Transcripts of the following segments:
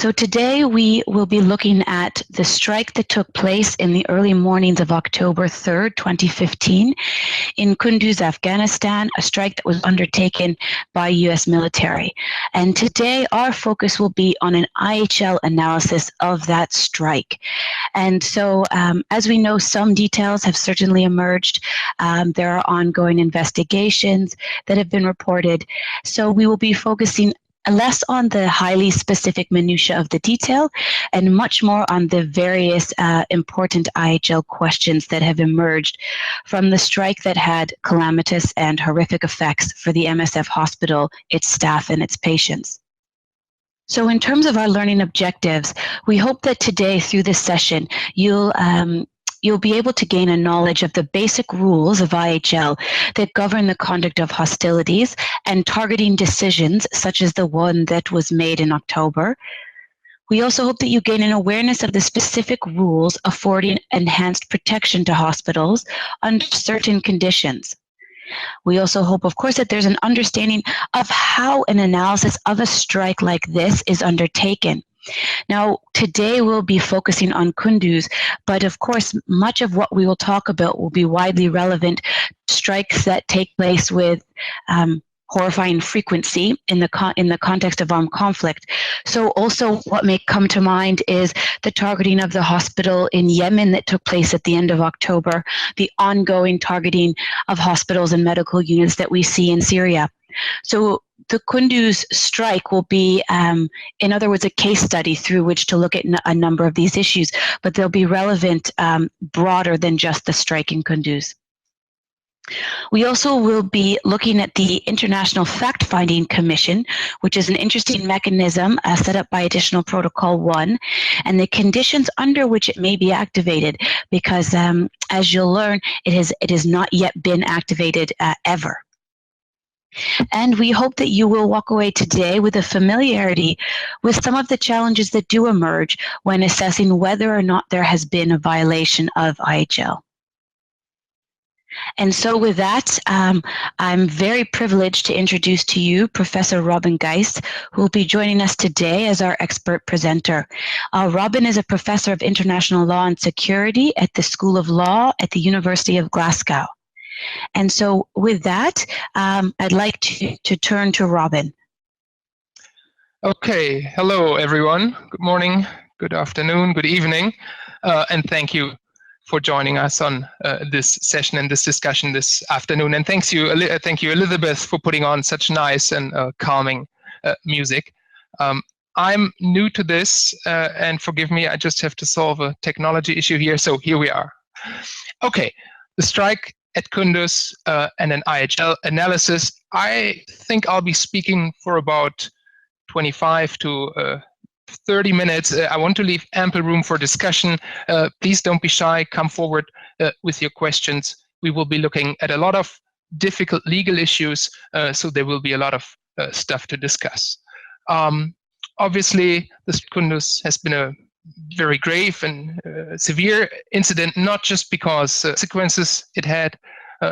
So today we will be looking at the strike that took place in the early mornings of October 3rd, 2015 in Kunduz, Afghanistan, a strike that was undertaken by US military. And today our focus will be on an IHL analysis of that strike. And so as we know, some details have certainly emerged. There are ongoing investigations that have been reported. So we will be focusing less on the highly specific minutiae of the detail and much more on the various important IHL questions that have emerged from the strike that had calamitous and horrific effects for the MSF hospital, its staff, and its patients. So in terms of our learning objectives, we hope that today through this session, you'll be able to gain a knowledge of the basic rules of IHL that govern the conduct of hostilities and targeting decisions, such as the one that was made in October. We also hope that you gain an awareness of the specific rules affording enhanced protection to hospitals under certain conditions. We also hope, of course, that there's an understanding of how an analysis of a strike like this is undertaken. Now, today we'll be focusing on Kunduz, but of course, much of what we will talk about will be widely relevant to strikes that take place with horrifying frequency in the context of armed conflict. So also what may come to mind is the targeting of the hospital in Yemen that took place at the end of October, the ongoing targeting of hospitals and medical units that we see in Syria. So the Kunduz strike will be, in other words, a case study through which to look at a number of these issues, but they'll be relevant broader than just the strike in Kunduz. We also will be looking at the International Fact-Finding Commission, which is an interesting mechanism set up by Additional Protocol 1, and the conditions under which it may be activated, because as you'll learn, it has not yet been activated ever. And we hope that you will walk away today with a familiarity with some of the challenges that do emerge when assessing whether or not there has been a violation of IHL. And so with that, I'm very privileged to introduce to you Professor Robin Geist, who will be joining us today as our expert presenter. Robin is a professor of international law and security at the School of Law at the University of Glasgow. And so with that, I'd like to turn to Robin. Okay, hello everyone. Good morning, good afternoon, good evening, and thank you for joining us on this session and this discussion this afternoon. And thank you Elizabeth for putting on such nice and calming music. I'm new to this, and forgive me, I just have to solve a technology issue here. So here we are. Okay, the strike at Kunduz and an IHL analysis. I think I'll be speaking for about 25 to 30 minutes. I want to leave ample room for discussion. Please don't be shy, come forward with your questions. We will be looking at a lot of difficult legal issues, so there will be a lot of stuff to discuss. Obviously, this Kunduz has been a very grave and severe incident, not just because consequences it had.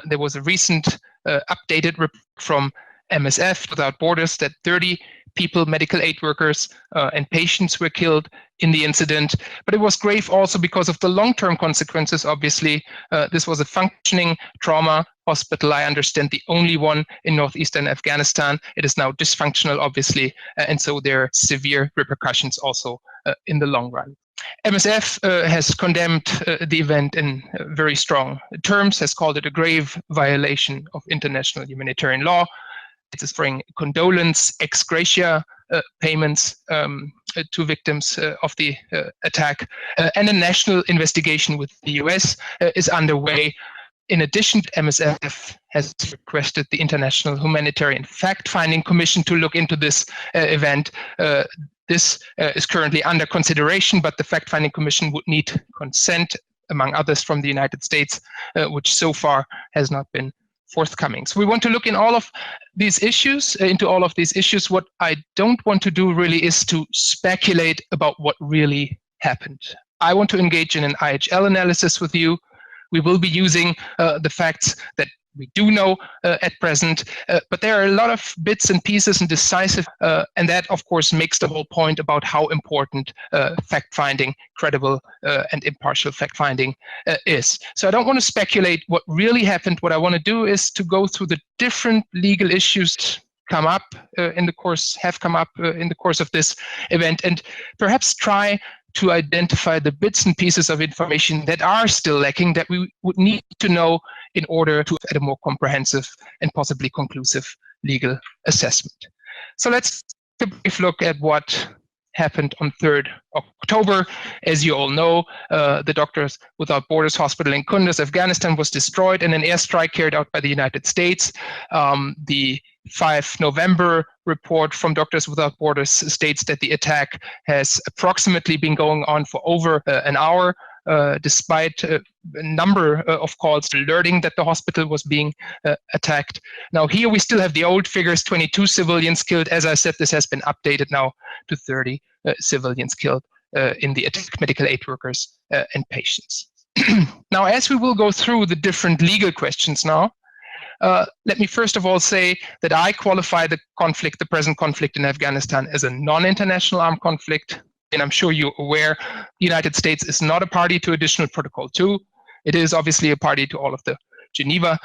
There was a recent updated report from MSF Without Borders that 30 people, medical aid workers and patients were killed in the incident. But it was grave also because of the long-term consequences. Obviously, this was a functioning trauma hospital. I understand the only one in northeastern Afghanistan. It is now dysfunctional, obviously, and so there are severe repercussions also in the long run. MSF has condemned the event in very strong terms, has called it a grave violation of international humanitarian law. It is offering condolence, ex gratia payments to victims of the attack, and a national investigation with the US is underway. In addition, MSF has requested the International Humanitarian Fact-Finding Commission to look into this event. This is currently under consideration, but the Fact-Finding Commission would need consent, among others, from the United States, which so far has not been forthcoming. So we want to look into all of these issues. What I don't want to do really is to speculate about what really happened. I want to engage in an IHL analysis with you. We will be using the facts that we do know at present, but there are a lot of bits and pieces and decisive, and that of course makes the whole point about how important fact-finding, credible and impartial fact-finding is. So I don't want to speculate what really happened. What I want to do is to go through the different legal issues come up in the course of this event, and perhaps try to identify the bits and pieces of information that are still lacking that we would need to know in order to have a more comprehensive and possibly conclusive legal assessment. So let's take a brief look at what happened on 3rd October. As you all know, the Doctors Without Borders hospital in Kunduz, Afghanistan was destroyed in an airstrike carried out by the United States. The 5 November report from Doctors Without Borders states that the attack has approximately been going on for over an hour, despite a number of calls alerting that the hospital was being attacked. Now here we still have the old figures, 22 civilians killed. As I said, this has been updated now to 30 civilians killed in the attack, medical aid workers and patients. Now, as we will go through the different legal questions now, let me first of all say that I qualify the present conflict in Afghanistan as a non-international armed conflict. And I'm sure you're aware, the United States is not a party to Additional Protocol 2. It is obviously a party to all of the Geneva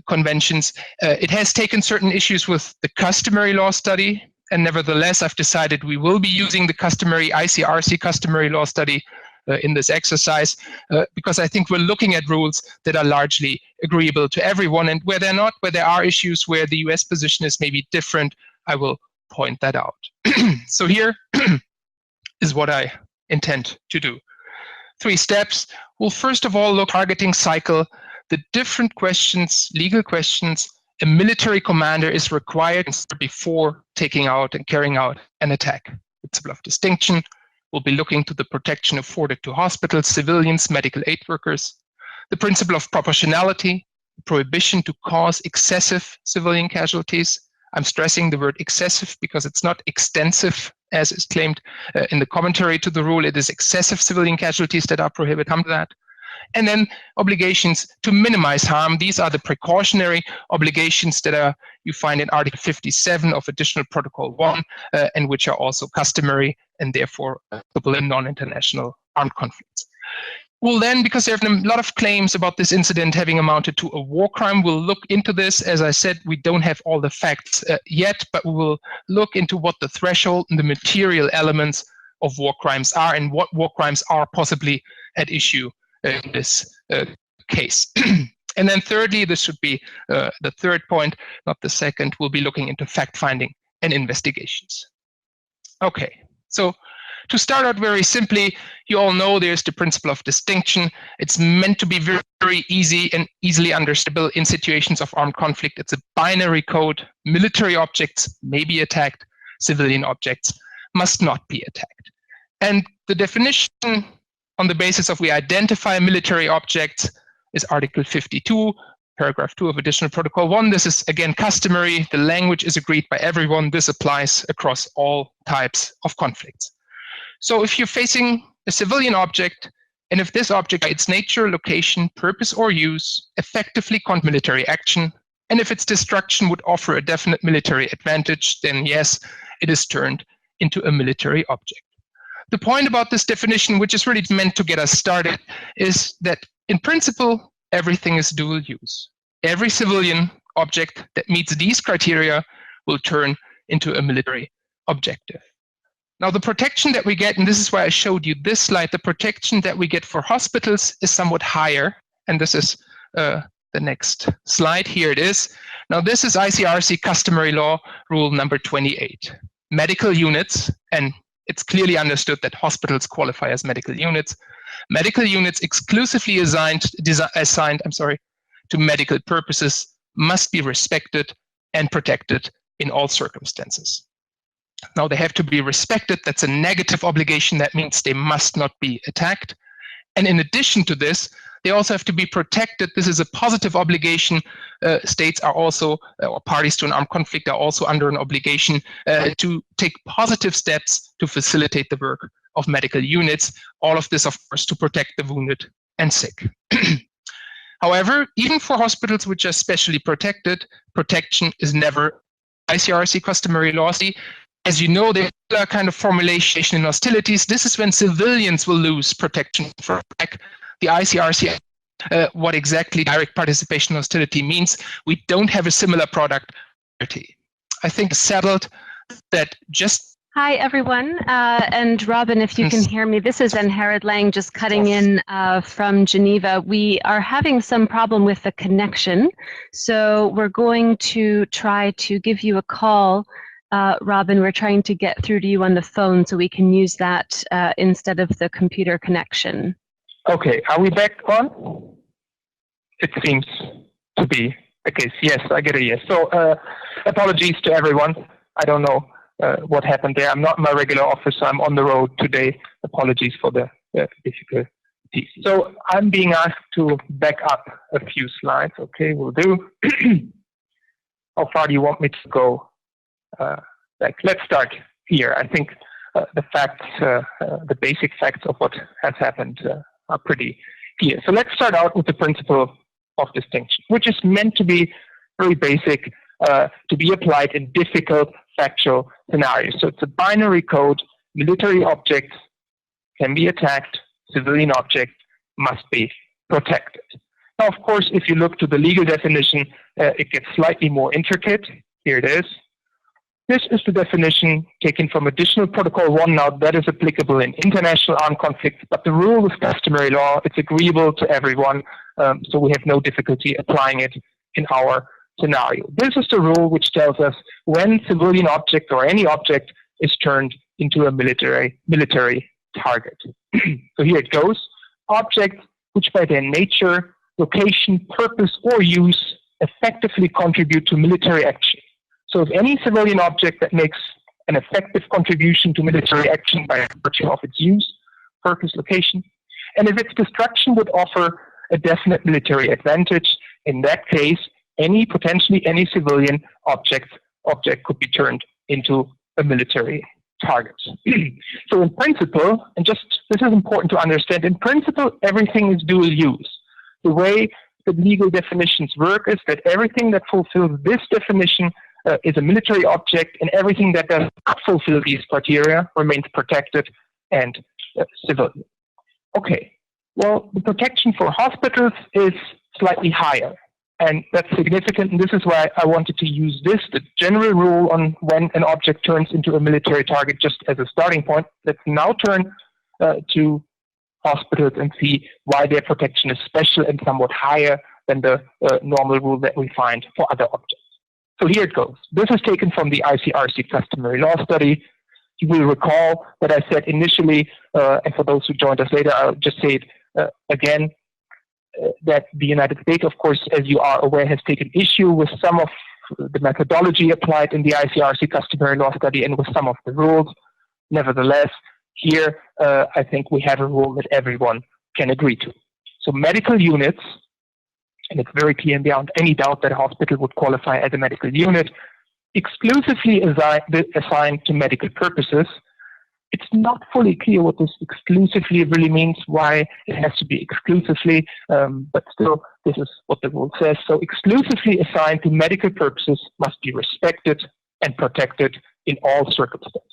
Conventions. It has taken certain issues with the customary law study, and nevertheless, I've decided we will be using the customary ICRC customary law study in this exercise, because I think we're looking at rules that are largely agreeable to everyone, and where they're not, where there are issues where the US position is maybe different, I will point that out. So here is what I intend to do. 3 steps. We'll first of all look targeting cycle, the different questions, legal questions, a military commander is required before taking out and carrying out an attack. Principle of distinction. We'll be looking to the protection afforded to hospitals, civilians, medical aid workers. The principle of proportionality, prohibition to cause excessive civilian casualties. I'm stressing the word excessive because it's not extensive, as is claimed in the commentary to the rule. It is excessive civilian casualties that are prohibited. Come to that. And then obligations to minimize harm. These are the precautionary obligations that you find in Article 57 of Additional Protocol 1, and which are also customary and therefore applicable in non-international armed conflicts. We'll then, because there have been a lot of claims about this incident having amounted to a war crime, we'll look into this. As I said, we don't have all the facts yet, but we will look into what the threshold and the material elements of war crimes are and what war crimes are possibly at issue in this case. And then thirdly, this should be the third point, not the second, we'll be looking into fact-finding and investigations. Okay, so to start out very simply, you all know there's the principle of distinction. It's meant to be very, very easy and easily understandable in situations of armed conflict. It's a binary code. Military objects may be attacked, civilian objects must not be attacked. And the definition on the basis of we identify military objects is Article 52, paragraph 2 of Additional Protocol 1. This is again customary. The language is agreed by everyone. This applies across all types of conflicts. So if you're facing a civilian object, and if this object by its nature, location, purpose, or use effectively cause military action, and if its destruction would offer a definite military advantage, then yes, it is turned into a military object. The point about this definition, which is really meant to get us started, is that in principle, everything is dual use. Every civilian object that meets these criteria will turn into a military objective. Now, the protection that we get, and this is why I showed you this slide, the protection that we get for hospitals is somewhat higher. And this is the next slide. Here it is. Now, this is ICRC customary law rule number 28. Medical units, and it's clearly understood that hospitals qualify as medical units. Medical units exclusively assigned to medical purposes must be respected and protected in all circumstances. Now, they have to be respected. That's a negative obligation. That means they must not be attacked. And in addition to this, they also have to be protected. This is a positive obligation. States are also, or parties to an armed conflict are also under an obligation to take positive steps to facilitate the work of medical units. All of this, of course, to protect the wounded and sick. However, even for hospitals which are specially protected, protection is never ICRC customary law. As you know, there are kind of formulation in hostilities. This is when civilians will lose protection for the ICRC. What exactly direct participation in hostility means, we don't have a similar product. I think settled that just. Hi, everyone. And Robin, if you can hear me, this is Ann-Herred Lang just cutting in from Geneva. We are having some problem with the connection, so we're going to try to give you a call. Robin, we're trying to get through to you on the phone so we can use that instead of the computer connection. Okay, are we back on? It seems to be the case. Yes, I get a yes. So apologies to everyone. I don't know what happened there. I'm not in my regular office. I'm on the road today. Apologies for the difficulties. So I'm being asked to back up a few slides. Okay, we'll do. How far do you want me to go? Let's start here. I think the facts, the basic facts of what has happened are pretty clear. So let's start out with the principle of distinction, which is meant to be very basic, to be applied in difficult factual scenarios. So it's a binary code. Military objects can be attacked. Civilian objects must be protected. Now, of course, if you look to the legal definition, it gets slightly more intricate. Here it is. This is the definition taken from Additional Protocol 1 now that is applicable in international armed conflicts, but the rule is customary law. It's agreeable to everyone, so we have no difficulty applying it in our scenario. This is the rule which tells us when civilian object or any object is turned into a military target. So here it goes. Objects which by their nature, location, purpose, or use effectively contribute to military action. So if any civilian object that makes an effective contribution to military action by virtue of its use, purpose, location, and if its destruction would offer a definite military advantage, in that case, potentially any civilian object could be turned into a military target. So in principle, and this is important to understand, in principle, everything is dual use. The way the legal definitions work is that everything that fulfills this definition is a military object, and everything that does not fulfill these criteria remains protected and civilian. Okay, well, the protection for hospitals is slightly higher, and that's significant, and this is why I wanted to use this, the general rule on when an object turns into a military target, just as a starting point. Let's now turn to hospitals and see why their protection is special and somewhat higher than the normal rule that we find for other objects. So here it goes. This is taken from the ICRC customary law study. You will recall that I said initially, and for those who joined us later, I'll just say it again, that the United States, of course, as you are aware, has taken issue with some of the methodology applied in the ICRC customary law study and with some of the rules. Nevertheless, here I think we have a rule that everyone can agree to. So medical units, and it's very clear and beyond any doubt that a hospital would qualify as a medical unit, exclusively assigned to medical purposes. It's not fully clear what this exclusively really means, why it has to be exclusively, but still, this is what the rule says. So exclusively assigned to medical purposes must be respected and protected in all circumstances.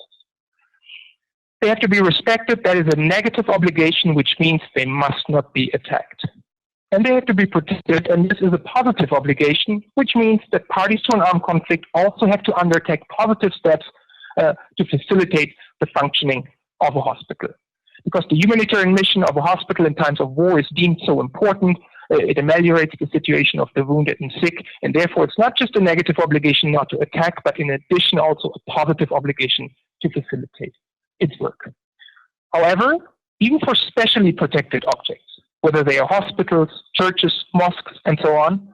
They have to be respected. That is a negative obligation, which means they must not be attacked. And they have to be protected, and this is a positive obligation, which means that parties to an armed conflict also have to undertake positive steps to facilitate the functioning of a hospital. Because the humanitarian mission of a hospital in times of war is deemed so important, it ameliorates the situation of the wounded and sick, and therefore it's not just a negative obligation not to attack, but in addition also a positive obligation to facilitate its work. However, even for specially protected objects, whether they are hospitals, churches, mosques, and so on,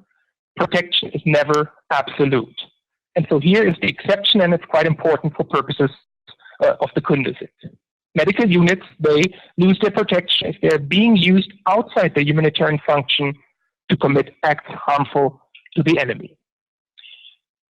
protection is never absolute. And so here is the exception, and it's quite important for purposes of the Kunduz. Medical units, they lose their protection if they're being used outside the humanitarian function to commit acts harmful to the enemy.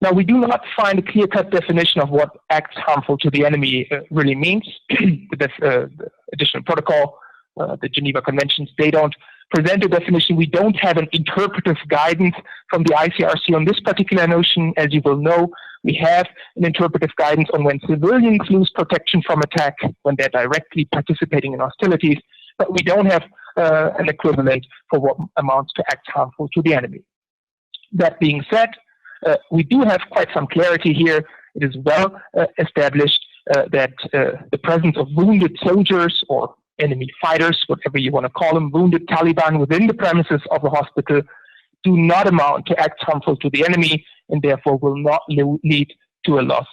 Now, we do not find a clear-cut definition of what acts harmful to the enemy really means. The additional protocol, the Geneva Conventions, they don't present a definition. We don't have an interpretive guidance from the ICRC on this particular notion. As you will know, we have an interpretive guidance on when civilians lose protection from attack when they're directly participating in hostilities, but we don't have an equivalent for what amounts to acts harmful to the enemy. That being said, we do have quite some clarity here. It is well established that the presence of wounded soldiers or enemy fighters, whatever you want to call them, wounded Taliban within the premises of a hospital do not amount to acts harmful to the enemy and therefore will not lead to a loss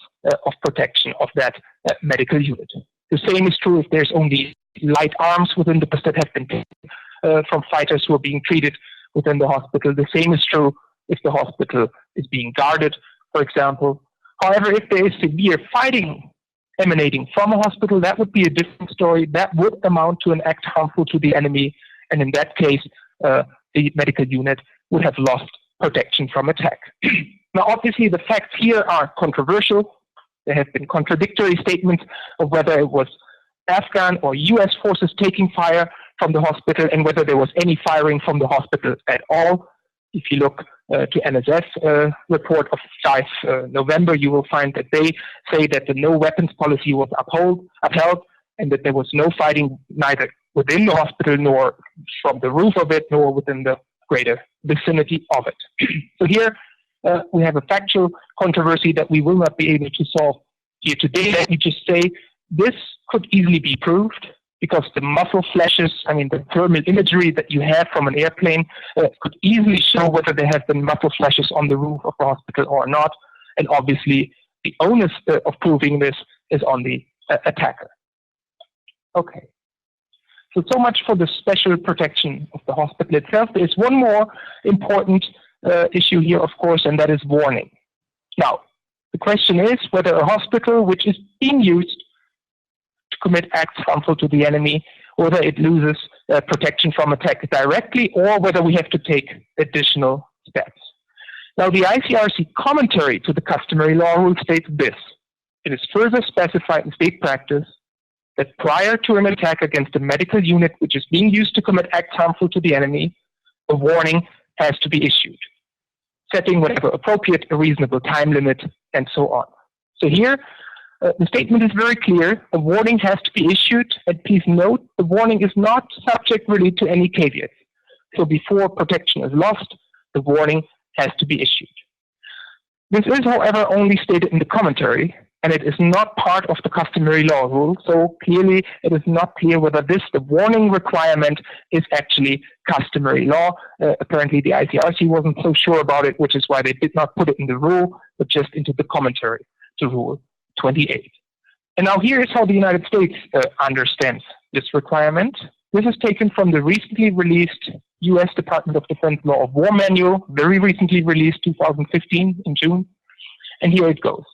of protection of that medical unit. The same is true if there's only light arms within the that have been taken from fighters who are being treated within the hospital. The same is true if the hospital is being guarded, for example. However, if there is severe fighting emanating from a hospital, that would be a different story. That would amount to an act harmful to the enemy, and in that case, the medical unit would have lost protection from attack. Now, obviously, the facts here are controversial. There have been contradictory statements of whether it was Afghan or US forces taking fire from the hospital and whether there was any firing from the hospital at all. If you look to NSF report of 5 November, you will find that they say that the no weapons policy was upheld and that there was no fighting neither within the hospital nor from the roof of it nor within the greater vicinity of it. So here we have a factual controversy that we will not be able to solve here today. Let me just say this could easily be proved because the muzzle flashes, I mean the thermal imagery that you have from an airplane could easily show whether there have been muzzle flashes on the roof of the hospital or not. And obviously the onus of proving this is on the attacker. Okay. So much for the special protection of the hospital itself. There is one more important issue here, of course, and that is warning. Now, the question is whether a hospital which is being used to commit acts harmful to the enemy, whether it loses protection from attack directly or whether we have to take additional steps. Now, the ICRC commentary to the customary law rule states this. It is further specified in state practice that prior to an attack against a medical unit which is being used to commit acts harmful to the enemy, a warning has to be issued, setting whatever appropriate a reasonable time limit, and so on. So here, the statement is very clear. A warning has to be issued, and please note, the warning is not subject really to any caveats. So before protection is lost, the warning has to be issued. This is, however, only stated in the commentary, and it is not part of the customary law rule. So clearly, it is not clear whether the warning requirement is actually customary law. Apparently, the ICRC wasn't so sure about it, which is why they did not put it in the rule, but just into the commentary to Rule 28. And now here is how the United States understands this requirement. This is taken from the recently released U.S. Department of Defense Law of War Manual, very recently released 2015 in June. And here it goes.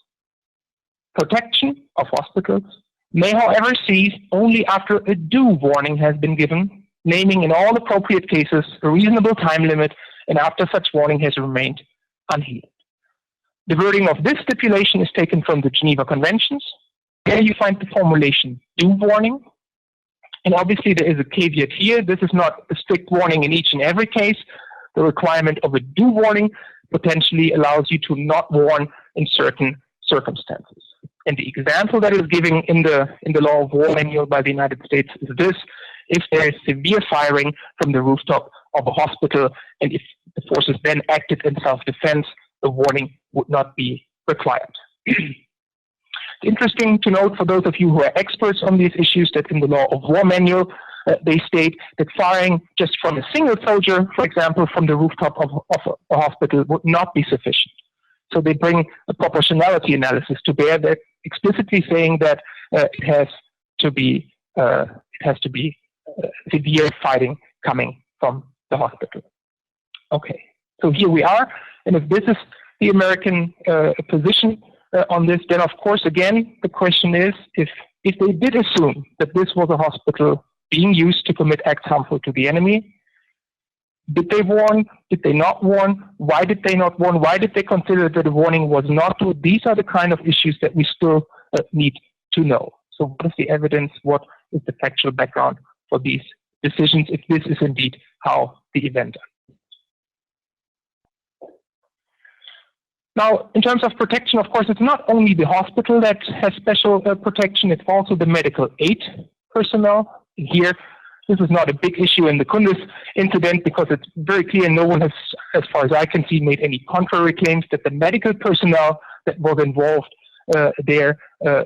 Protection of hospitals may, however, cease only after a due warning has been given, naming in all appropriate cases a reasonable time limit, and after such warning has remained unheeded. The wording of this stipulation is taken from the Geneva Conventions. There you find the formulation due warning. And obviously there is a caveat here. This is not a strict warning in each and every case. The requirement of a due warning potentially allows you to not warn in certain circumstances. And the example that is given in the Law of War Manual by the United States is this: if there is severe firing from the rooftop of a hospital, and if the forces then acted in self-defense, the warning would not be required. It's interesting to note for those of you who are experts on these issues that in the Law of War Manual, they state that firing just from a single soldier, for example, from the rooftop of a hospital would not be sufficient. So they bring a proportionality analysis to bear, that explicitly saying that it has to be severe fighting coming from the hospital. Okay, so here we are, and if this is the American position on this, then of course again the question is, if they did assume that this was a hospital being used to commit acts harmful to the enemy, did they warn? Did they not warn? Why did they not warn? Why did they consider that the warning was not due? These are the kind of issues that we still need to know. So what is the evidence? What is the factual background for these decisions, if this is indeed how the event. Now, in terms of protection, of course, it's not only the hospital that has special protection, it's also the medical aid personnel. Here, this is not a big issue in the Kunduz incident because it's very clear no one has, as far as I can see, made any contrary claims that the medical personnel that was involved there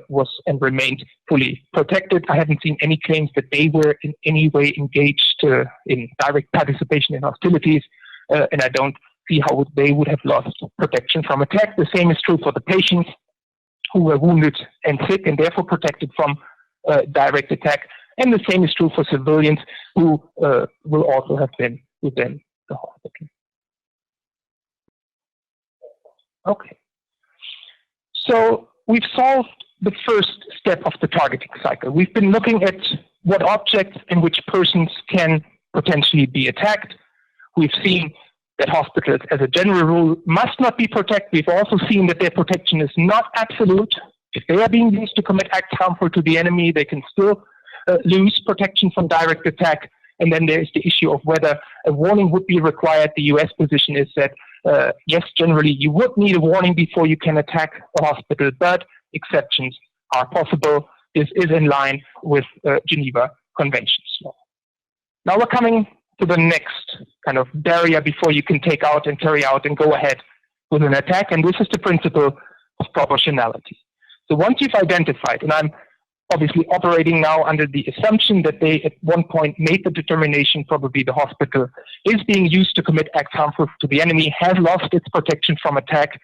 was and remained fully protected. I haven't seen any claims that they were in any way engaged in direct participation in hostilities, and I don't see how they would have lost protection from attack. The same is true for the patients who were wounded and sick and therefore protected from direct attack. And the same is true for civilians who will also have been within the hospital. Okay. So we've solved the first step of the targeting cycle. We've been looking at what objects and which persons can potentially be attacked. We've seen that hospitals, as a general rule, must not be protected. We've also seen that their protection is not absolute. If they are being used to commit acts harmful to the enemy, they can still lose protection from direct attack. And then there's the issue of whether a warning would be required. The US position is that, yes, generally you would need a warning before you can attack a hospital, but exceptions are possible. This is in line with Geneva Conventions law. Now we're coming to the next kind of barrier before you can take out and carry out and go ahead with an attack, and this is the principle of proportionality. So once you've identified, and I'm obviously operating now under the assumption that they at one point made the determination, probably the hospital is being used to commit acts harmful to the enemy, has lost its protection from attack.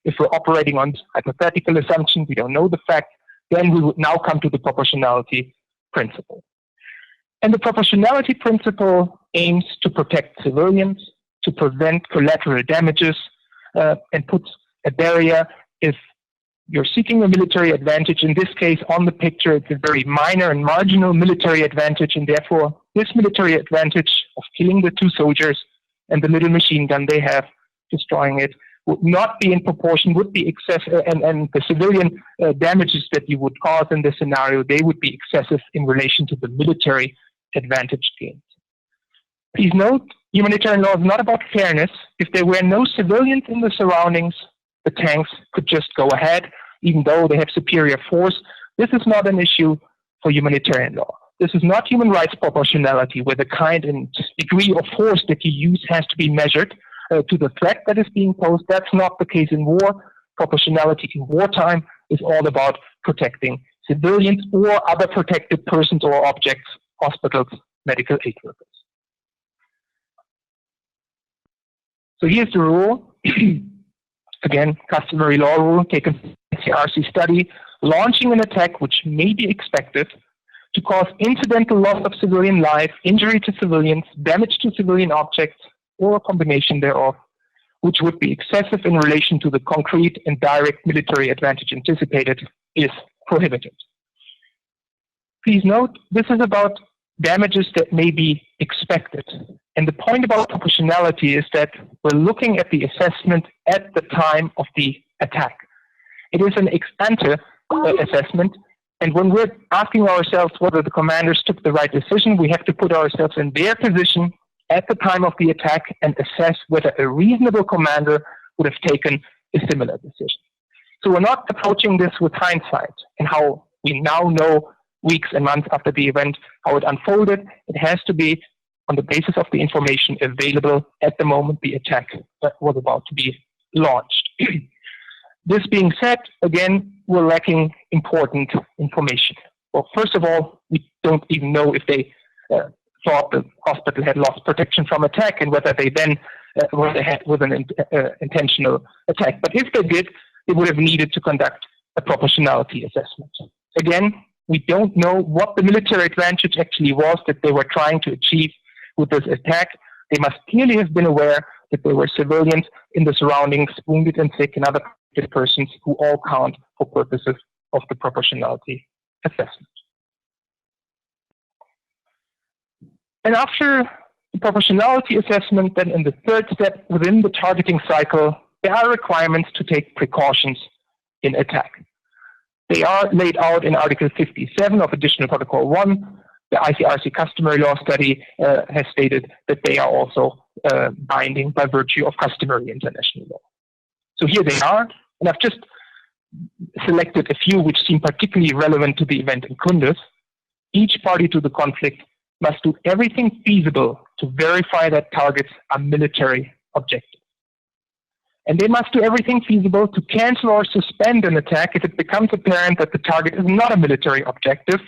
If we're operating on hypothetical assumption, we don't know the fact, then we would now come to the proportionality principle. And the proportionality principle aims to protect civilians, to prevent collateral damages, and puts a barrier if you're seeking a military advantage. In this case, on the picture, it's a very minor and marginal military advantage, and therefore this military advantage of killing the two soldiers and the little machine gun they have, destroying it, would not be in proportion, would be excessive, and the civilian damages that you would cause in this scenario, they would be excessive in relation to the military advantage gained. Please note, humanitarian law is not about fairness. If there were no civilians in the surroundings, the tanks could just go ahead, even though they have superior force. This is not an issue for humanitarian law. This is not human rights proportionality, where the kind and degree of force that you use has to be measured to the threat that is being posed. That's not the case in war. Proportionality in wartime is all about protecting civilians or other protected persons or objects, hospitals, medical aid workers. So here's the rule. Again, customary law rule taken from the CRC study. Launching an attack which may be expected to cause incidental loss of civilian life, injury to civilians, damage to civilian objects, or a combination thereof, which would be excessive in relation to the concrete and direct military advantage anticipated, is prohibited. Please note, this is about damages that may be expected. And the point about proportionality is that we're looking at the assessment at the time of the attack. It is an ex ante assessment, and when we're asking ourselves whether the commanders took the right decision, we have to put ourselves in their position at the time of the attack and assess whether a reasonable commander would have taken a similar decision. So we're not approaching this with hindsight and how we now know weeks and months after the event how it unfolded. It has to be on the basis of the information available at the moment the attack was about to be launched. This being said, again, we're lacking important information. Well, first of all, we don't even know if they thought the hospital had lost protection from attack and whether they then went ahead with an intentional attack. But if they did, they would have needed to conduct a proportionality assessment. Again, we don't know what the military advantage actually was that they were trying to achieve with this attack. They must clearly have been aware that there were civilians in the surroundings, wounded and sick, and other persons who all count for purposes of the proportionality assessment. And after the proportionality assessment, then in the third step within the targeting cycle, there are requirements to take precautions in attack. They are laid out in Article 57 of Additional Protocol 1. The ICRC customary law study has stated that they are also binding by virtue of customary international law. So here they are, and I've just selected a few which seem particularly relevant to the event in Kunduz. Each party to the conflict must do everything feasible to verify that targets are military objectives. And they must do everything feasible to cancel or suspend an attack if it becomes apparent that the target is not a military objective.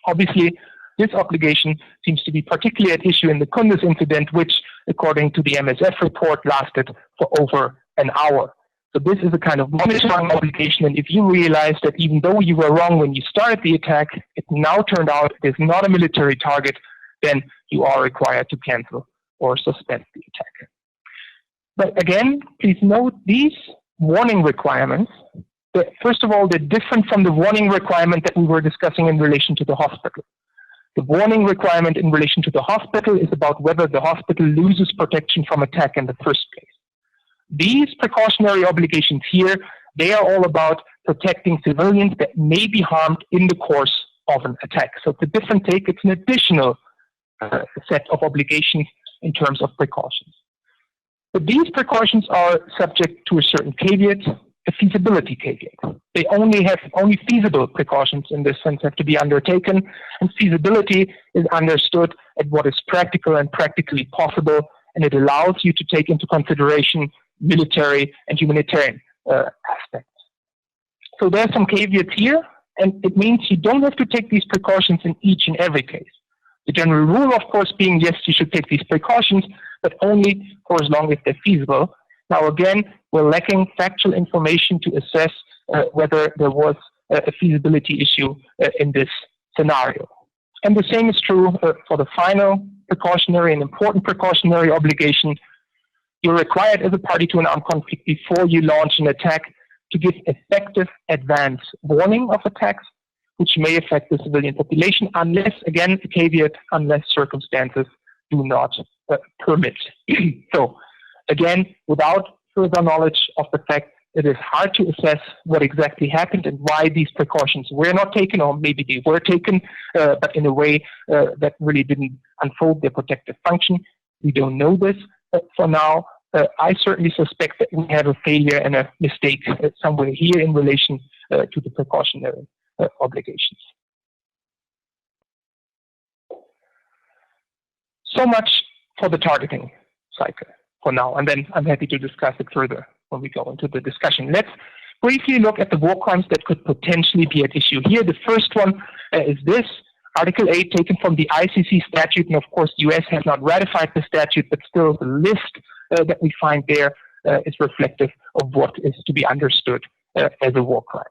Obviously, this obligation seems to be particularly at issue in the Kunduz incident, which, according to the MSF report, lasted for over an hour. So this is a kind of monitoring obligation, and if you realize that even though you were wrong when you started the attack, it now turned out it is not a military target, then you are required to cancel or suspend the attack. But again, please note these warning requirements, that first of all, they're different from the warning requirement that we were discussing in relation to the hospital. The warning requirement in relation to the hospital is about whether the hospital loses protection from attack in the first place. These precautionary obligations here, they are all about protecting civilians that may be harmed in the course of an attack. So it's a different take, it's an additional set of obligations in terms of precautions. But these precautions are subject to a certain caveat, a feasibility caveat. They only feasible precautions in this sense have to be undertaken, and feasibility is understood at what is practical and practically possible, and it allows you to take into consideration military and humanitarian aspects. So there are some caveats here, and it means you don't have to take these precautions in each and every case. The general rule, of course, being yes, you should take these precautions, but only for as long as they're feasible. Now, again, we're lacking factual information to assess whether there was a feasibility issue in this scenario. And the same is true for the final precautionary and important precautionary obligation. You're required as a party to an armed conflict before you launch an attack to give effective advance warning of attacks which may affect the civilian population, unless, again, a caveat, unless circumstances do not permit. So, again, without further knowledge of the fact, it is hard to assess what exactly happened and why these precautions were not taken, or maybe they were taken, but in a way that really didn't unfold their protective function. We don't know this for now. I certainly suspect that we have a failure and a mistake somewhere here in relation to the precautionary obligations. So much for the targeting cycle for now, and then I'm happy to discuss it further when we go into the discussion. Let's briefly look at the war crimes that could potentially be at issue here. The first one is this, Article 8, taken from the ICC statute, and of course the US has not ratified the statute, but still the list that we find there is reflective of what is to be understood as a war crime.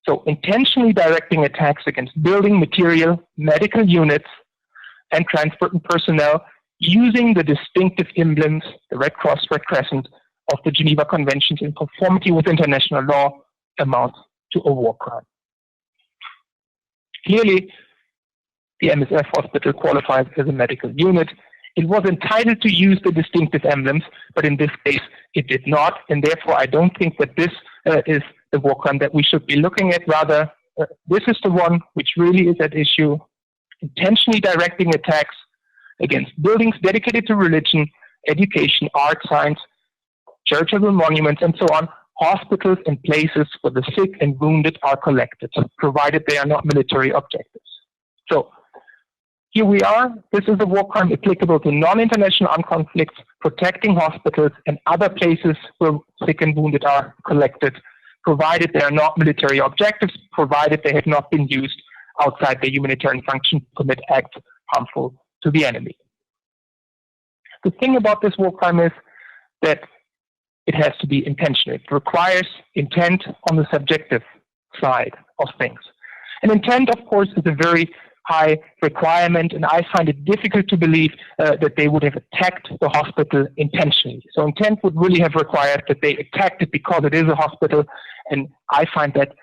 So intentionally directing attacks against building, material, medical units, and transport and personnel using the distinctive emblems, the Red Cross, Red Crescent, of the Geneva Conventions in conformity with international law amounts to a war crime. Clearly, the MSF hospital qualifies as a medical unit. It was entitled to use the distinctive emblems, but in this case, it did not, and therefore I don't think that this is the war crime that we should be looking at. Rather, this is the one which really is at issue, intentionally directing attacks against buildings dedicated to religion, education, art, science, charitable monuments, and so on, hospitals and places where the sick and wounded are collected, provided they are not military objectives. So, here we are. This is a war crime applicable to non-international armed conflicts, protecting hospitals and other places where sick and wounded are collected, provided they are not military objectives, provided they have not been used outside their humanitarian function to commit acts harmful to the enemy. The thing about this war crime is that it has to be intentional. It requires intent on the subjective side of things. And intent, of course, is a very high requirement, and I find it difficult to believe that they would have attacked the hospital intentionally. So intent would really have required that they attacked it because it is a hospital, and I find that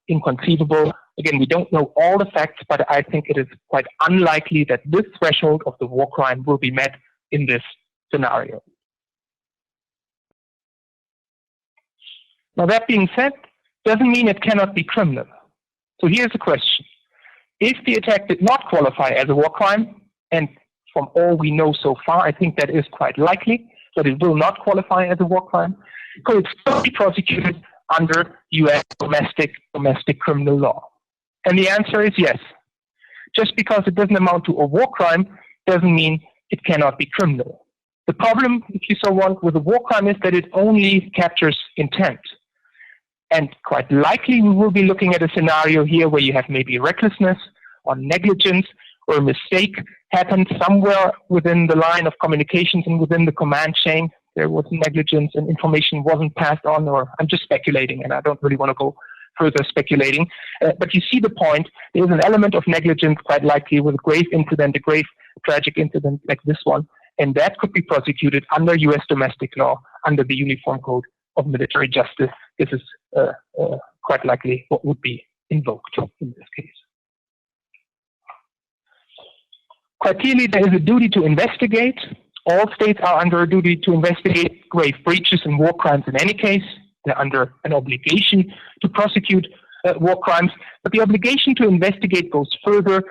inconceivable. Again, we don't know all the facts, but I think it is quite unlikely that this threshold of the war crime will be met in this scenario. Now, that being said, doesn't mean it cannot be criminal. So here's the question. If the attack did not qualify as a war crime, and from all we know so far, I think that is quite likely, that it will not qualify as a war crime, could it still be prosecuted under US domestic criminal law? And the answer is yes. Just because it doesn't amount to a war crime doesn't mean it cannot be criminal. The problem, if you so want, with a war crime is that it only captures intent. And quite likely we will be looking at a scenario here where you have maybe recklessness or negligence or a mistake happened somewhere within the line of communications and within the command chain. There was negligence and information wasn't passed on, or I'm just speculating and I don't really want to go further speculating. But you see the point. There's an element of negligence quite likely with a grave incident, a grave tragic incident like this one, and that could be prosecuted under US domestic law, under the Uniform Code of Military Justice. This is quite likely what would be invoked in this case. Quite clearly, there is a duty to investigate. All states are under a duty to investigate grave breaches and war crimes in any case. They're under an obligation to prosecute war crimes, but the obligation to investigate goes further.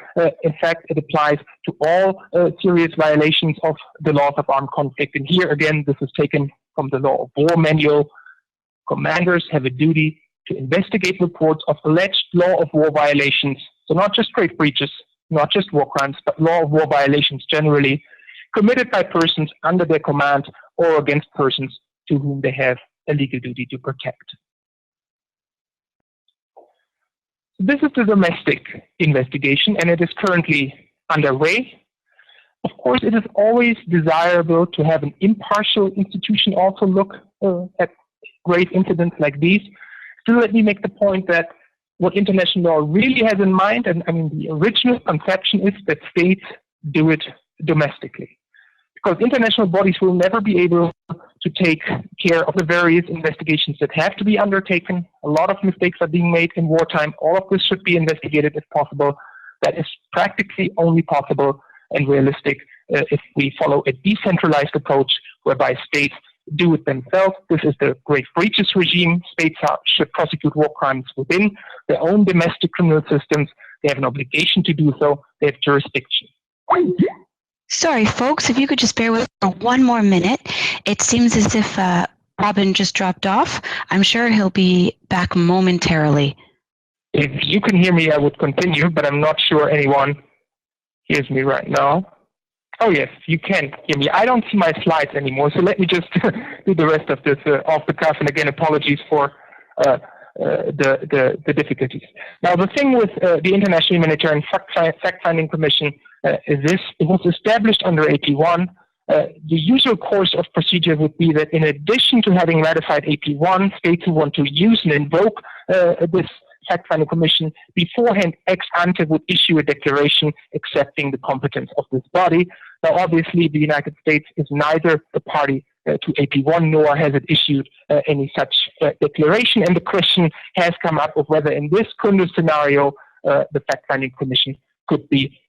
In fact, it applies to all serious violations of the laws of armed conflict. And here again, this is taken from the Law of War manual. Commanders have a duty to investigate reports of alleged law of war violations. So not just grave breaches, not just war crimes, but law of war violations generally, committed by persons under their command or against persons to whom they have a legal duty to protect. This is the domestic investigation, and it is currently underway. Of course, it is always desirable to have an impartial institution also look at grave incidents like these. Still, let me make the point that what international law really has in mind, and I mean the original conception is that states do it domestically. Because international bodies will never be able to take care of the various investigations that have to be undertaken. A lot of mistakes are being made in wartime. All of this should be investigated if possible. That is practically only possible and realistic if we follow a decentralized approach whereby states do it themselves. This is the grave breaches regime. States should prosecute war crimes within their own domestic criminal systems. They have an obligation to do so. They have jurisdiction. Sorry, folks, if you could just bear with me for one more minute. It seems as if Robin just dropped off. I'm sure he'll be back momentarily. If you can hear me, I would continue, but I'm not sure anyone hears me right now. Oh, yes, you can hear me. I don't see my slides anymore, so let me just do the rest of this off the cuff. And again, apologies for the difficulties. Now, the thing with the International Humanitarian Fact-Finding Commission is this: it was established under AP1. The usual course of procedure would be that in addition to having ratified AP1, states who want to use and invoke this fact-finding commission beforehand ex ante would issue a declaration accepting the competence of this body. Now, obviously, the United States is neither a party to AP1, nor has it issued any such declaration. And the question has come up of whether in this Kunduz scenario, the fact-finding commission could be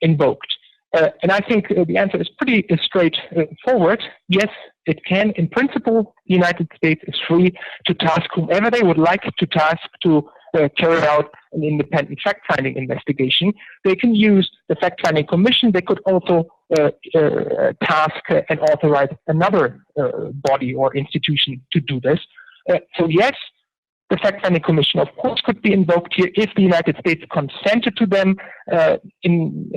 invoked. And I think the answer is pretty straightforward. Yes, it can. In principle, the United States is free to task whomever they would like to task to carry out an independent fact-finding investigation. They can use the fact-finding commission. They could also task and authorize another body or institution to do this. So yes, the fact-finding commission, of course, could be invoked here if the United States consented to them in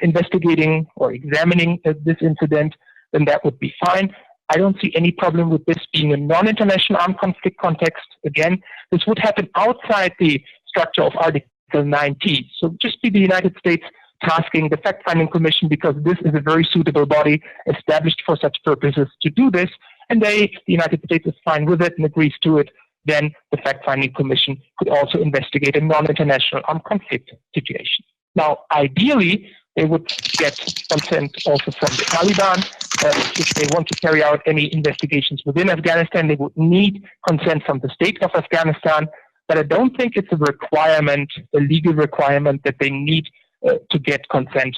investigating or examining this incident. Then that would be fine. I don't see any problem with this being a non-international armed conflict context. Again, this would happen outside the structure of Article 9T. So just be the United States tasking the fact-finding commission, because this is a very suitable body established for such purposes to do this. And the United States is fine with it and agrees to it. Then the fact-finding commission could also investigate a non-international armed conflict situation. Now, ideally, they would get consent also from the Taliban. If they want to carry out any investigations within Afghanistan, they would need consent from the state of Afghanistan. But I don't think it's a requirement, a legal requirement, that they need to get consent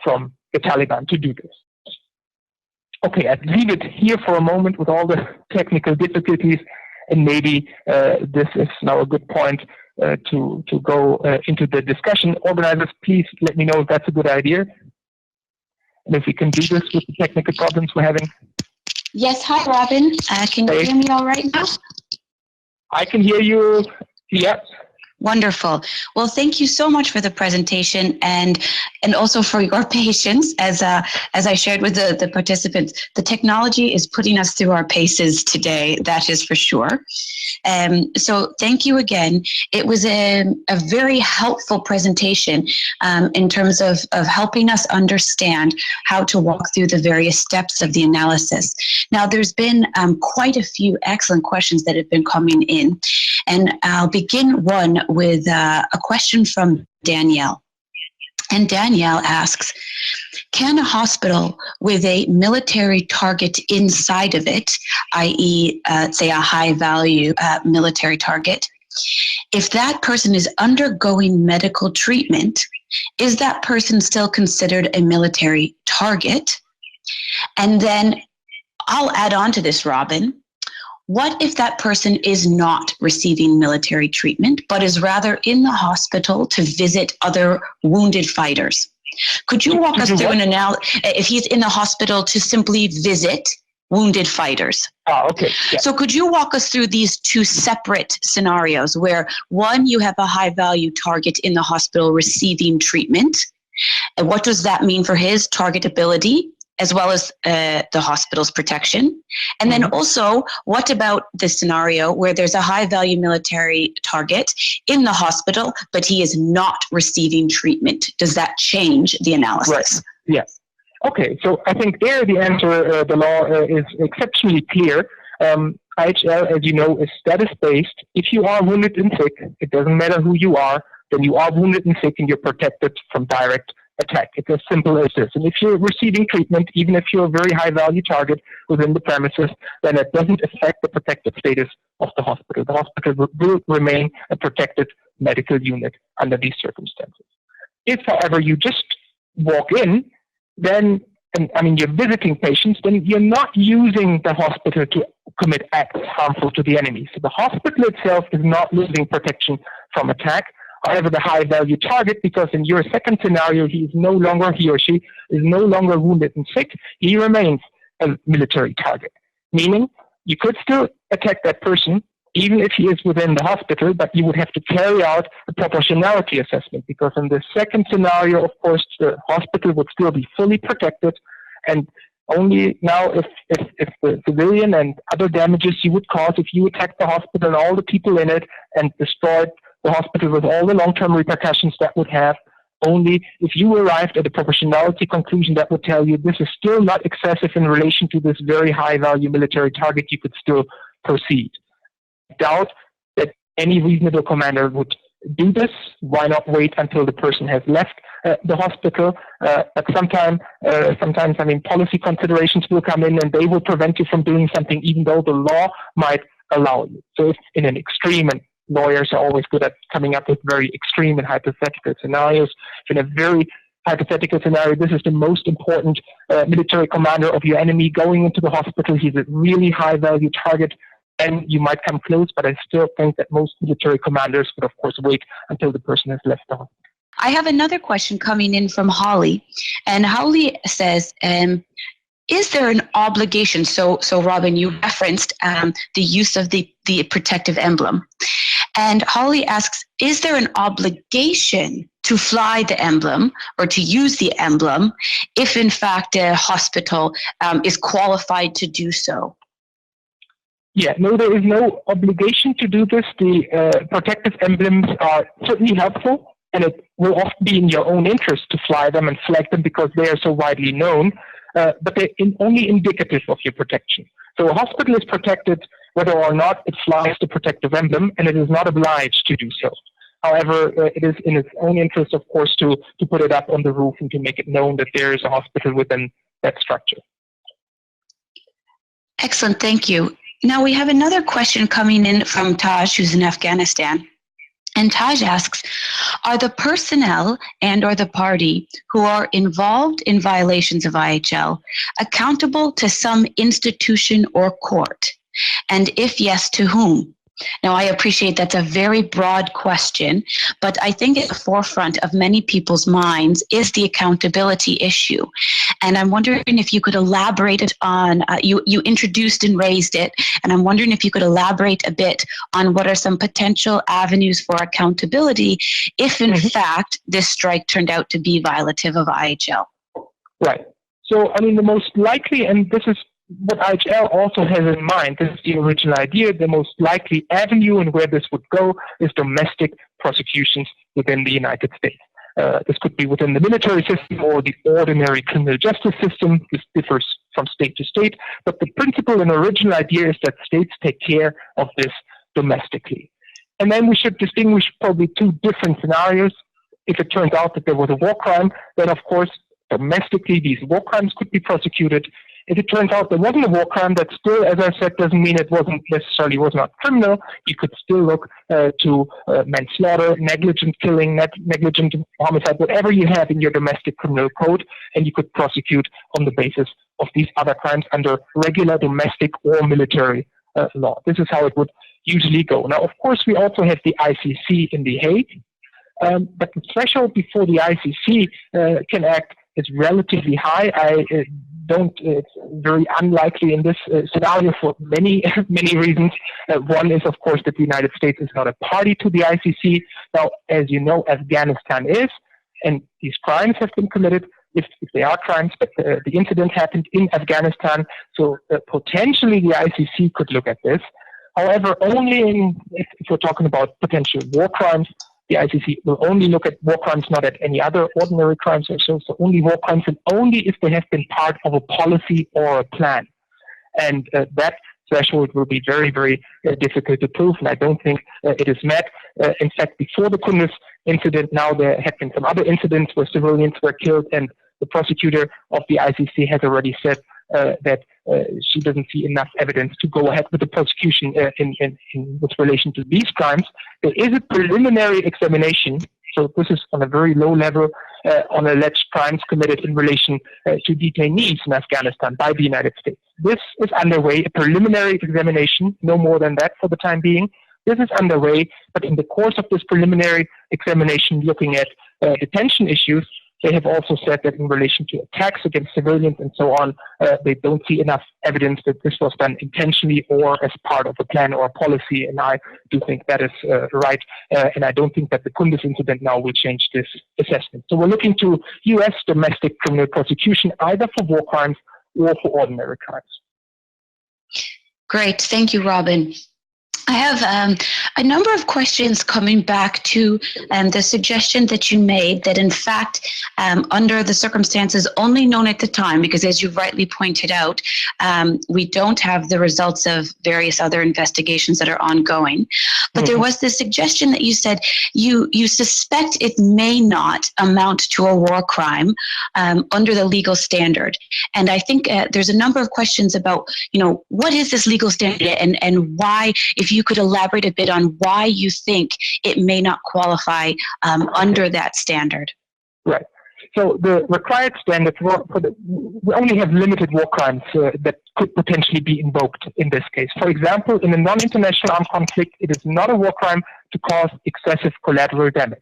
from the Taliban to do this. Okay, I'd leave it here for a moment with all the technical difficulties, and maybe this is now a good point to go into the discussion. Organizers, please let me know if that's a good idea, and if we can do this with the technical problems we're having. Yes, hi Robin. Can you hear me all right now? I can hear you. Yeah. Wonderful. Well, thank you so much for the presentation and also for your patience. As I shared with the participants, the technology is putting us through our paces today. That is for sure. So thank you again. It was a very helpful presentation in terms of helping us understand how to walk through the various steps of the analysis. Now, there's been quite a few excellent questions that have been coming in, and I'll begin one with a question from Danielle. And Danielle asks, can a hospital with a military target inside of it, i.e., say a high value military target, if that person is undergoing medical treatment, is that person still considered a military target? And then I'll add on to this, Robin. What if that person is not receiving military treatment, but is rather in the hospital to visit other wounded fighters? Could you walk us through an analysis, if he's in the hospital to simply visit wounded fighters? Okay. Yeah. So could you walk us through these two separate scenarios where, one, you have a high value target in the hospital receiving treatment, and what does that mean for his targetability, as well as the hospital's protection? And then also, what about the scenario where there's a high-value military target in the hospital, but he is not receiving treatment? Does that change the analysis? Right. Yes. Okay, so I think there the answer, the law is exceptionally clear. IHL, as you know, is status-based. If you are wounded and sick, it doesn't matter who you are, then you are wounded and sick and you're protected from direct attack. It's as simple as this. And if you're receiving treatment, even if you're a very high value target within the premises, then it doesn't affect the protected status of the hospital. The hospital will remain a protected medical unit under these circumstances. If, however, you just walk in, then, and I mean, you're visiting patients, then you're not using the hospital to commit acts harmful to the enemy. So the hospital itself is not losing protection from attack. However, the high-value target, because in your second scenario, he or she is no longer wounded and sick, he remains a military target. Meaning, you could still attack that person, even if he is within the hospital, but you would have to carry out a proportionality assessment, because in the second scenario, of course, the hospital would still be fully protected, and only now if the civilian and other damages you would cause if you attacked the hospital and all the people in it and destroyed the hospital with all the long-term repercussions that would have, only if you arrived at a proportionality conclusion that would tell you this is still not excessive in relation to this very high-value military target, you could still proceed. I doubt that any reasonable commander would do this. Why not wait until the person has left the hospital? But sometimes, I mean, policy considerations will come in and they will prevent you from doing something even though the law might allow you. So if in an extreme, and lawyers are always good at coming up with very extreme and hypothetical scenarios. In a very hypothetical scenario, this is the most important military commander of your enemy going into the hospital. He's a really high-value target, and you might come close, but I still think that most military commanders would, of course, wait until the person has left the hospital. I have another question coming in from Holly, and Holly says, is there an obligation? So Robin, you referenced the use of the protective emblem. And Holly asks, is there an obligation to fly the emblem or to use the emblem if, in fact, a hospital is qualified to do so? Yeah, no, there is no obligation to do this. The protective emblems are certainly helpful, and it will often be in your own interest to fly them and flag them because they are so widely known, but they're only indicative of your protection. So a hospital is protected whether or not it flies the protective emblem, and it is not obliged to do so. However, it is in its own interest, of course, to put it up on the roof and to make it known that there is a hospital within that structure. Excellent, thank you. Now we have another question coming in from Taj, who's in Afghanistan. And Taj asks, are the personnel and or the party who are involved in violations of IHL accountable to some institution or court? And if yes, to whom? Now, I appreciate that's a very broad question, but I think at the forefront of many people's minds is the accountability issue. And I'm wondering if you could elaborate on, you introduced and raised it, and I'm wondering if you could elaborate a bit on what are some potential avenues for accountability if, in fact, this strike turned out to be violative of IHL. Right. So, I mean, the most likely, and this is what IHL also has in mind, this is the original idea, the most likely avenue and where this would go is domestic prosecutions within the United States. This could be within the military system or the ordinary criminal justice system. This differs from state to state, but the principle and original idea is that states take care of this domestically. And then we should distinguish probably two different scenarios. If it turns out that there was a war crime, then of course, domestically, these war crimes could be prosecuted. If it turns out there wasn't a war crime, that still, as I said, doesn't mean it wasn't necessarily was not criminal. You could still look to manslaughter, negligent killing, negligent homicide, whatever you have in your domestic criminal code, and you could prosecute on the basis of these other crimes under regular domestic or military law. This is how it would usually go. Now, of course, we also have the ICC in The Hague, but the threshold before the ICC can act is relatively high. It's very unlikely in this scenario for many reasons. One is, of course, that the United States is not a party to the ICC. Now, as you know, Afghanistan is, and these crimes have been committed, if they are crimes, but the incident happened in Afghanistan, so potentially the ICC could look at this. However, only if we're talking about potential war crimes, the ICC will only look at war crimes, not at any other ordinary crimes or so only war crimes, and only if they have been part of a policy or a plan. And that threshold will be very, very difficult to prove, and I don't think it is met. In fact, before the Kunduz incident, now there have been some other incidents where civilians were killed, and the prosecutor of the ICC has already said that she doesn't see enough evidence to go ahead with the prosecution with relation to these crimes. There is a preliminary examination, so this is on a very low level, on alleged crimes committed in relation to detainees in Afghanistan by the United States. This is underway, a preliminary examination, no more than that for the time being. This is underway, but in the course of this preliminary examination looking at detention issues, they have also said that in relation to attacks against civilians and so on, they don't see enough evidence that this was done intentionally or as part of a plan or a policy, and I do think that is right, and I don't think that the Kunduz incident now will change this assessment. So we're looking to U.S. domestic criminal prosecution either for war crimes or for ordinary crimes. Great, thank you, Robin. I have a number of questions coming back to the suggestion that you made that, in fact, under the circumstances only known at the time, because as you rightly pointed out, we don't have the results of various other investigations that are ongoing. But there was this suggestion that you said you suspect it may not amount to a war crime under the legal standard. And I think there's a number of questions about, what is this legal standard and why, if you could elaborate a bit on why you think it may not qualify under that standard. Right. So the required standard we only have limited war crimes that could potentially be invoked in this case. For example, in a non-international armed conflict, it is not a war crime to cause excessive collateral damage.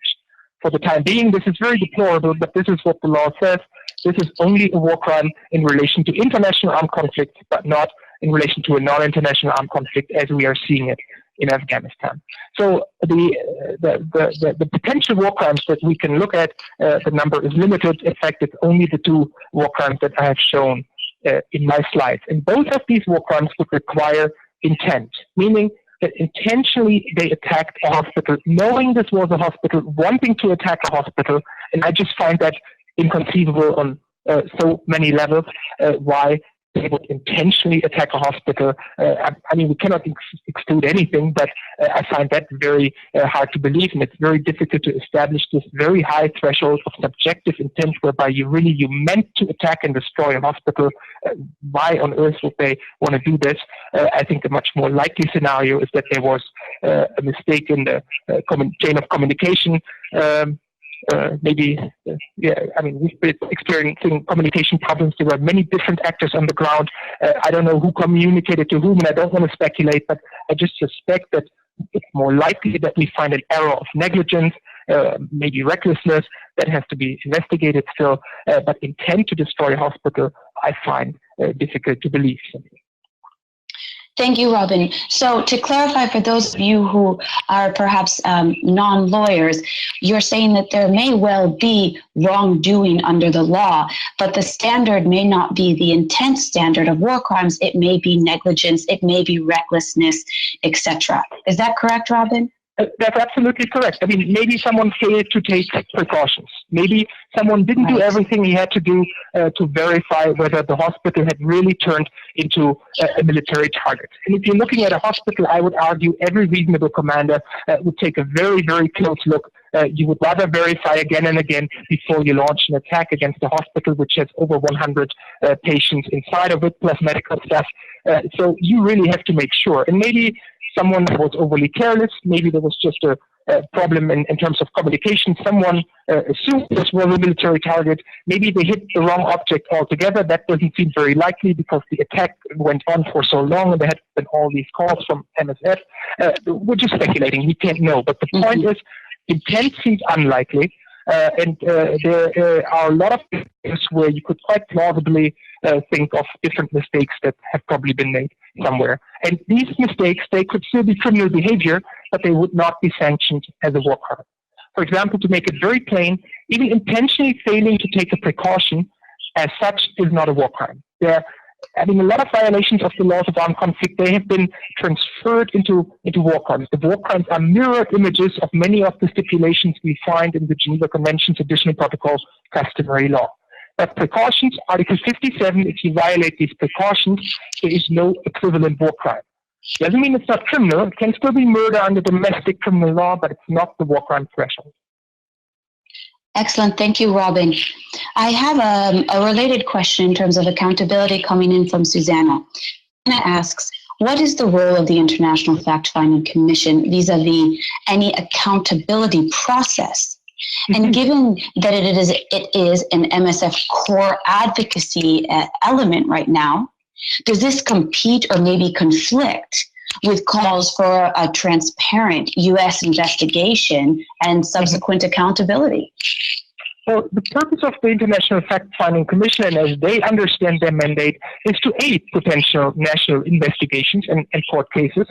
For the time being, this is very deplorable, but this is what the law says. This is only a war crime in relation to international armed conflict, but not in relation to a non-international armed conflict as we are seeing it in Afghanistan. So the potential war crimes that we can look at, the number is limited. In fact, it's only the two war crimes that I have shown in my slides. And both of these war crimes would require intent, meaning that intentionally they attacked a hospital, knowing this was a hospital, wanting to attack a hospital. And I just find that inconceivable on so many levels, why they would intentionally attack a hospital. I mean, we cannot exclude anything, but I find that very hard to believe, and it's very difficult to establish this very high threshold of subjective intent whereby you meant to attack and destroy a hospital. Why on earth would they want to do this? I think a much more likely scenario is that there was a mistake in the chain of communication. we've been experiencing communication problems. There were many different actors on the ground. I don't know who communicated to whom, and I don't want to speculate, but I just suspect that it's more likely that we find an error of negligence, maybe recklessness, that has to be investigated still. But intent to destroy a hospital, I find difficult to believe. Thank you, Robin. So to clarify for those of you who are perhaps non-lawyers, you're saying that there may well be wrongdoing under the law, but the standard may not be the intent standard of war crimes. It may be negligence, it may be recklessness, etc. Is that correct, Robin? That's absolutely correct. I mean, maybe someone failed to take precautions. Maybe someone didn't do everything he had to do to verify whether the hospital had really turned into a military target. And if you're looking at a hospital, I would argue every reasonable commander would take a very, very close look. You would rather verify again and again before you launch an attack against a hospital which has over 100 patients inside of it, plus medical staff. So you really have to make sure. And maybe someone was overly careless. Maybe there was just a problem in terms of communication. Someone assumed this was a military target. Maybe they hit the wrong object altogether. That doesn't seem very likely because the attack went on for so long and there had been all these calls from MSF. We're just speculating. We can't know. But the point is, intent seems unlikely. And there are a lot of cases where you could quite plausibly think of different mistakes that have probably been made somewhere. And these mistakes, they could still be criminal behavior, but they would not be sanctioned as a war crime. For example, to make it very plain, even intentionally failing to take a precaution as such is not a war crime. A lot of violations of the laws of armed conflict, they have been transferred into war crimes. The war crimes are mirrored images of many of the stipulations we find in the Geneva Conventions, additional protocols, customary law. But precautions, Article 57, if you violate these precautions, there is no equivalent war crime. Doesn't mean it's not criminal. It can still be murder under domestic criminal law, but it's not the war crime threshold. Excellent. Thank you, Robin. I have a related question in terms of accountability coming in from Susanna. Susanna asks, what is the role of the International Fact-Finding Commission vis-a-vis any accountability process? And given that it is an MSF core advocacy element right now, does this compete or maybe conflict with calls for a transparent U.S. investigation and subsequent accountability? Well, the purpose of the International Fact-Finding Commission, and as they understand their mandate, is to aid potential national investigations and court cases.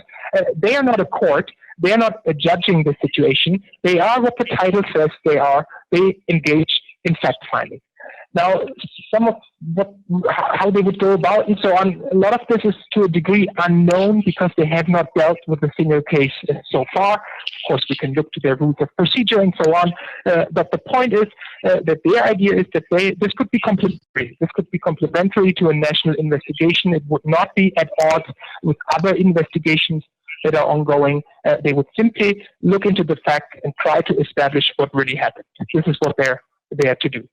They are not a court. They are not judging the situation. They are what the title says they are. They engage in fact-finding. Now, some of how they would go about and so on, a lot of this is to a degree unknown because they have not dealt with a single case so far. Of course, we can look to their rules of procedure and so on. But the point is that their idea is that this could be complementary. This could be complementary to a national investigation. It would not be at odds with other investigations that are ongoing. They would simply look into the fact and try to establish what really happened. This is what they're there to do.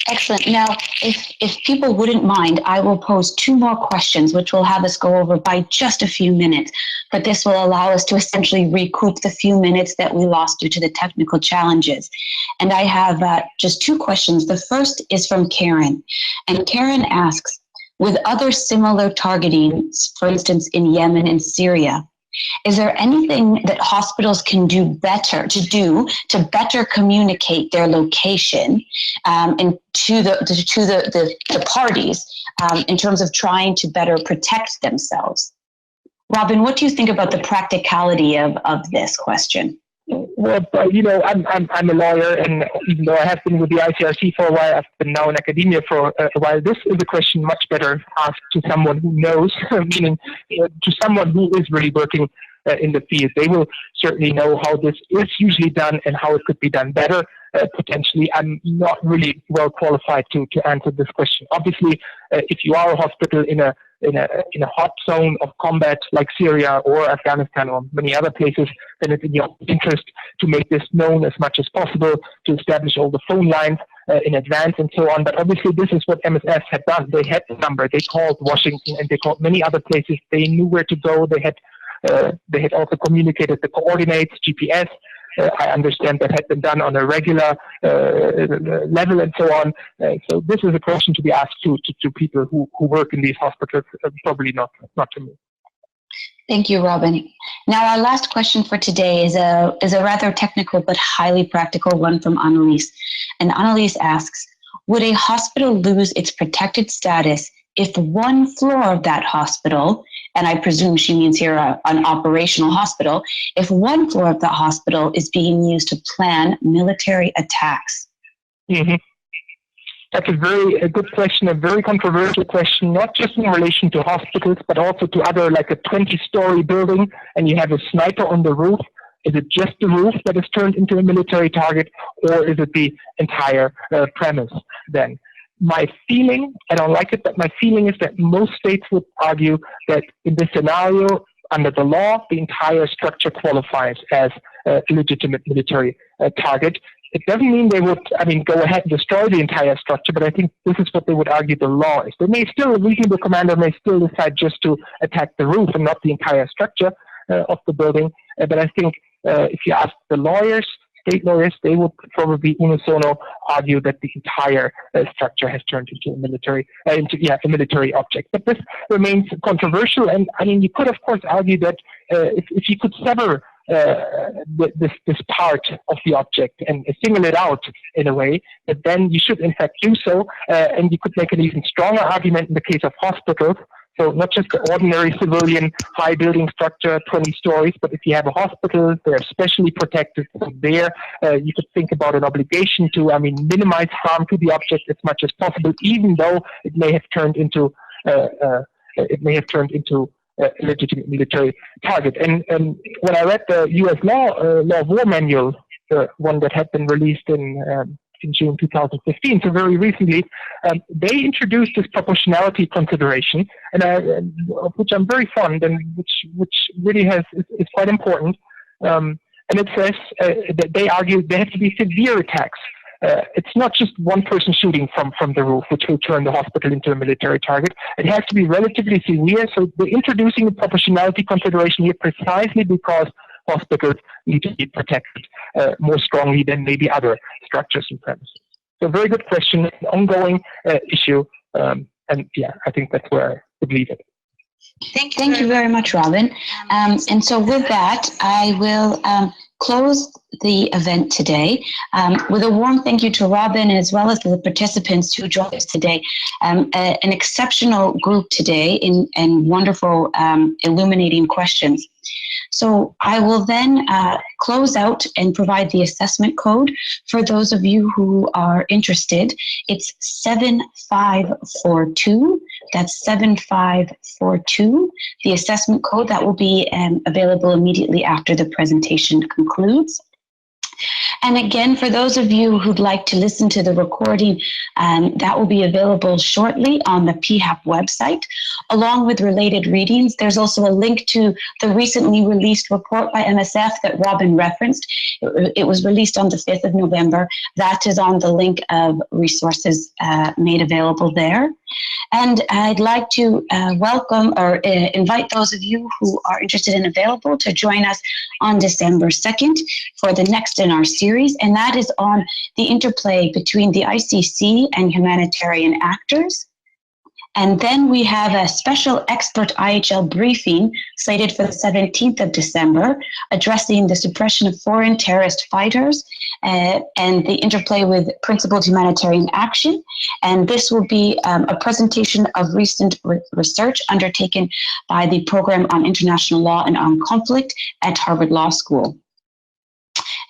Excellent. Now, if people wouldn't mind, I will pose two more questions, which will have us go over by just a few minutes. But this will allow us to essentially recoup the few minutes that we lost due to the technical challenges. And I have just two questions. The first is from Karen. And Karen asks, with other similar targetings, for instance, in Yemen and Syria, is there anything that hospitals can do to better communicate their location and to the parties in terms of trying to better protect themselves? Robin, what do you think about the practicality of this question? Well, I'm a lawyer, and even though I have been with the ICRC for a while, I've been now in academia for a while. This is a question much better asked to someone who knows, meaning to someone who is really working in the field. They will certainly know how this is usually done and how it could be done better. Potentially, I'm not really well qualified to answer this question. Obviously, if you are a hospital in a hot zone of combat like Syria or Afghanistan or many other places, then it's in your interest to make this known as much as possible, to establish all the phone lines in advance and so on. But obviously, this is what MSF had done. They had the number. They called Washington and they called many other places. They knew where to go. They had also communicated the coordinates, GPS. I understand that had been done on a regular level and so on. So this is a question to be asked to people who work in these hospitals, probably not to me. Thank you, Robin. Now, our last question for today is a rather technical but highly practical one from Annalise. And Annalise asks, would a hospital lose its protected status if one floor of that hospital, and I presume she means here an operational hospital, if one floor of that hospital is being used to plan military attacks? Mm-hmm. That's a very good question, a very controversial question, not just in relation to hospitals, but also to other, like a 20-story building, and you have a sniper on the roof. Is it just the roof that is turned into a military target, or is it the entire premise then? My feeling, I don't like it, but my feeling is that most states would argue that in this scenario, under the law, the entire structure qualifies as a legitimate military target. It doesn't mean they would, go ahead and destroy the entire structure, but I think this is what they would argue the law is. They may still, a reasonable commander may still decide just to attack the roof and not the entire structure of the building. But I think if you ask the lawyers, state lawyers, they would probably unisono argue that the entire structure has turned into a military, a military object. But this remains controversial, and you could of course argue that if you could sever this part of the object and single it out in a way, that then you should in fact do so, and you could make an even stronger argument in the case of hospitals. So not just the ordinary civilian high building structure, 20 stories, but if you have a hospital, they're specially protected. So there, you could think about an obligation to, minimize harm to the object as much as possible, even though it may have turned into a legitimate military target. And when I read the U.S. law of war manual, the one that had been released in June 2015, so very recently, they introduced this proportionality consideration, and of which I'm very fond, and which really is quite important. And it says that they argue there have to be severe attacks. It's not just one person shooting from the roof, which will turn the hospital into a military target. It has to be relatively severe. So they're introducing a proportionality consideration here precisely because hospitals need to be protected more strongly than maybe other structures and premises. So very good question, an ongoing issue. And yeah, I think that's where I believe it. Thank you very much, Robin. And so with that, I will close the event today with a warm thank you to Robin as well as the participants who joined us today. An exceptional group today and wonderful illuminating questions. So I will then close out and provide the assessment code for those of you who are interested. It's 7542. That's 7542. The assessment code that will be available immediately after the presentation concludes. And again, for those of you who'd like to listen to the recording, that will be available shortly on the PHAP website, along with related readings. There's also a link to the recently released report by MSF that Robin referenced. It was released on the 5th of November. That is on the link of resources made available there. And I'd like to welcome or invite those of you who are interested and available to join us on December 2nd for the next in our series, and that is on the interplay between the ICC and humanitarian actors. And then we have a special expert IHL briefing slated for the 17th of December, addressing the suppression of foreign terrorist fighters and the interplay with principled humanitarian action. And this will be a presentation of recent research undertaken by the Program on International Law and Armed Conflict at Harvard Law School.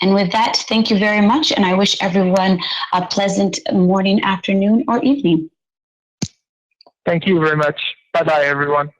And with that, thank you very much, and I wish everyone a pleasant morning, afternoon, or evening. Thank you very much. Bye-bye, everyone.